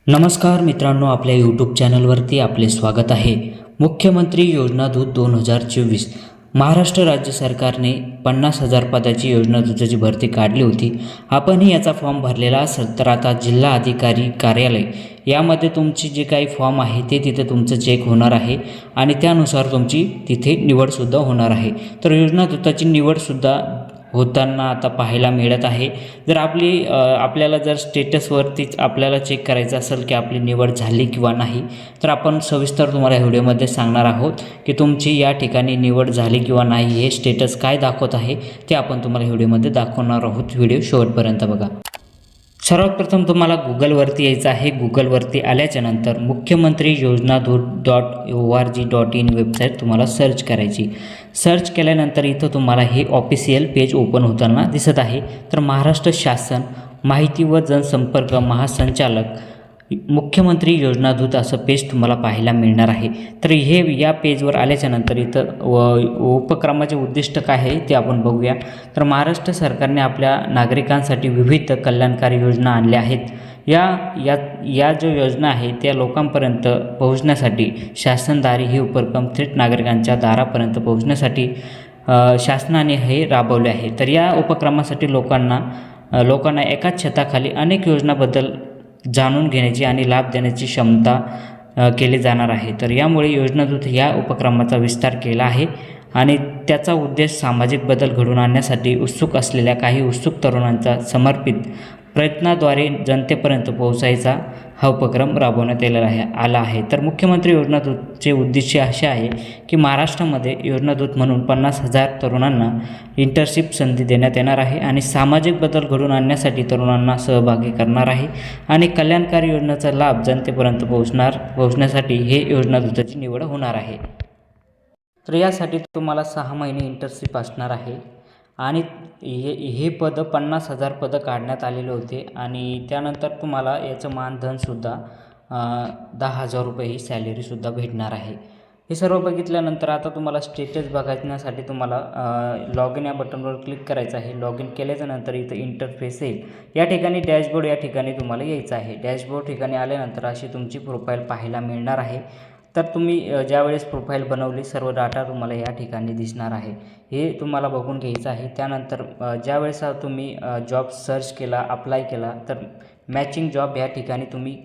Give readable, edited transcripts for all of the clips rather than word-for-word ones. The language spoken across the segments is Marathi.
नमस्कार मित्रांनो, आपल्या यूट्यूब चॅनलवरती आपले स्वागत आहे। मुख्यमंत्री योजना दूत 2024 महाराष्ट्र राज्य सरकारने 50,000 पदाची योजना दूताची भरती काढली होती। आपणही याचा फॉर्म भरलेला असेल तर आता जिल्हा अधिकारी कार्यालय यामध्ये तुमची जे काही फॉर्म आहे ते तिथे तुमचं चेक होणार आहे आणि त्यानुसार तुमची तिथे निवडसुद्धा होणार आहे। तर योजना दूताची निवडसुद्धा होताना आता पाहायला मिळत आहे। जर आपल्याला जर स्टेटसवरतीच आपल्याला चेक करायचं असेल की आपली निवड झाली किंवा नाही, तर आपण सविस्तर तुम्हाला व्हिडिओमध्ये सांगणार आहोत की तुमची या ठिकाणी निवड झाली किंवा नाही, हे स्टेटस काय दाखवत आहे ते आपण तुम्हाला व्हिडिओमध्ये दाखवणार आहोत। व्हिडिओ शेवटपर्यंत बघा। सर्वात प्रथम तुम्हाला गुगलवरती यायचं आहे। गुगलवरती आल्याच्या नंतर मुख्यमंत्री योजना दूत .org.in वेबसाईट तुम्हाला सर्च करायची। सर्च केल्यानंतर इथं तुम्हाला हे ऑफिशियल पेज ओपन होताना दिसत आहे। तर महाराष्ट्र शासन माहिती व जनसंपर्क महासंचालक मुख्यमंत्री योजना दूत असं पेज तुम्हाला पाहायला मिळणार आहे। तर या पेजवर आल्याच्या नंतर इथं उपक्रमाचे उद्दिष्ट काय आहे ते आपण बघूया। तर महाराष्ट्र सरकारने आपल्या नागरिकांसाठी विविध कल्याणकारी योजना आणल्या आहेत। या जो योजना आहे त्या लोकांपर्यंत पोहोचण्यासाठी शासनदारी ही उपक्रम थेट नागरिकांच्या दारापर्यंत पोहोचण्यासाठी शासनाने हे राबवले आहे। तर या उपक्रमासाठी लोकांना एकाच छताखाली अनेक योजनांबद्दल जाणून घेण्याची आणि लाभ देण्याची क्षमता केली जाणार आहे। तर यामुळे योजना दूत या उपक्रमाचा विस्तार केला आहे आणि त्याचा उद्देश सामाजिक बदल घडवून आणण्यासाठी उत्सुक असलेल्या काही उत्सुक तरुणांचा समर्पित प्रयत्नाद्वारे जनतेपर्यंत पोहोचायचा हा उपक्रम राबवण्यात आला आहे। तर मुख्यमंत्री योजना दूतचे उद्दिष्ट असे आहे की महाराष्ट्रामध्ये योजना दूत म्हणून 50,000 तरुणांना इंटर्नशिप संधी देण्यात येणार आहे आणि सामाजिक बदल घडवून आणण्यासाठी तरुणांना सहभागी करणार आहे आणि कल्याणकारी योजनेचा लाभ जनतेपर्यंत पोहोचण्यासाठी हे योजना दूताची निवड होणार आहे। तर यासाठी तुम्हाला 6 महिने इंटर्नशिप असणार आहे आणि हे पद 50,000 पदं काढण्यात आलेले होते आणि त्यानंतर तुम्हाला याचं मानधनसुद्धा 10,000 रुपये ही सॅलरीसुद्धा भेटणार आहे। हे सर्व बघितल्यानंतर आता तुम्हाला स्टेटस बघण्यासाठी तुम्हाला लॉग इन या बटनवर क्लिक करायचं आहे। लॉग इन केल्याच्यानंतर इथं इंटरफेस येईल। या ठिकाणी डॅशबोर्ड या ठिकाणी तुम्हाला यायचं आहे। डॅशबोर्ड ठिकाणी आल्यानंतर अशी तुमची प्रोफाईल पाहायला मिळणार आहे। तर तुम्ही ज्यावेळेस प्रोफाईल बनवली सर्व डाटा तुम्हाला या ठिकाणी दिसणार आहे। हे तुम्हाला बघून घ्यायचं आहे। त्यानंतर ज्यावेळेस तुम्ही जॉब सर्च केला, अप्लाय केला, तर मॅचिंग जॉब या ठिकाणी तुम्ही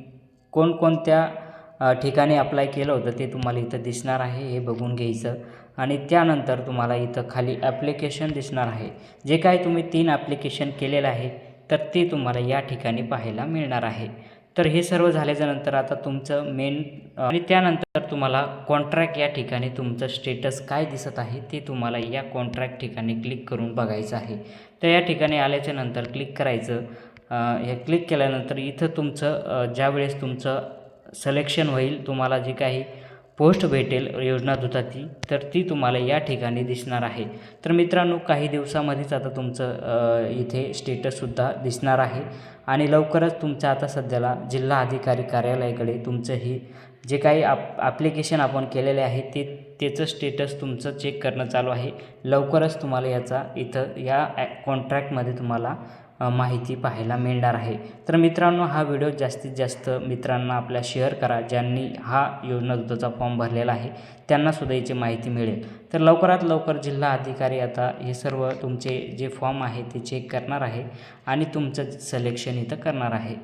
कोणकोणत्या ठिकाणी अप्लाय केलं होतं ते तुम्हाला इथं दिसणार आहे। हे बघून घ्यायचं आणि त्यानंतर तुम्हाला इथं खाली ॲप्लिकेशन दिसणार आहे। जे काय तुम्ही 3 ॲप्लिकेशन केलेलं आहे तर ते तुम्हाला या ठिकाणी पाहायला मिळणार आहे। तर हे सर्व झाल्याच्यानंतर आता तुमचं मेन आणि त्यानंतर तुम्हाला कॉन्ट्रॅक्ट या ठिकाणी तुमचं स्टेटस काय दिसत आहे ते तुम्हाला या कॉन्ट्रॅक्ट ठिकाणी क्लिक करून बघायचं आहे। तर या ठिकाणी आल्याच्यानंतर क्लिक करायचं। हे क्लिक केल्यानंतर इथं तुमचं ज्यावेळेस तुमचं सिलेक्शन होईल, तुम्हाला जी काही पोस्ट भेटेल योजना दूताची तर ती तुम्हाला या ठिकाणी दिसणार आहे। तर मित्रांनो, काही दिवसामध्येच आता तुमचं इथे स्टेटससुद्धा दिसणार आहे आणि लवकरच तुमचं आता सध्याला जिल्हा अधिकारी कार्यालयाकडे तुमचं ही जे काही ॲप्लिकेशन आपण केलेले आहे त्याचं स्टेटस तुमचं चेक करणं चालू आहे। लवकरच तुम्हाला याचा इथं या कॉन्ट्रॅक्टमध्ये तुम्हाला माहिती पाहायला मिळणार आहे। तर मित्रांनो, हा व्हिडिओ जास्तीत जास्त मित्रांना आपल्या शेअर करा। ज्यांनी हा योजना दूताचा फॉर्म भरलेला आहे त्यांनासुद्धा याची माहिती मिळेल। तर लवकरात लवकर जिल्हा अधिकारी आता हे सर्व तुमचे जे फॉर्म आहे ते चेक करणार आहे आणि तुमचं सिलेक्शन इथं करणार आहे।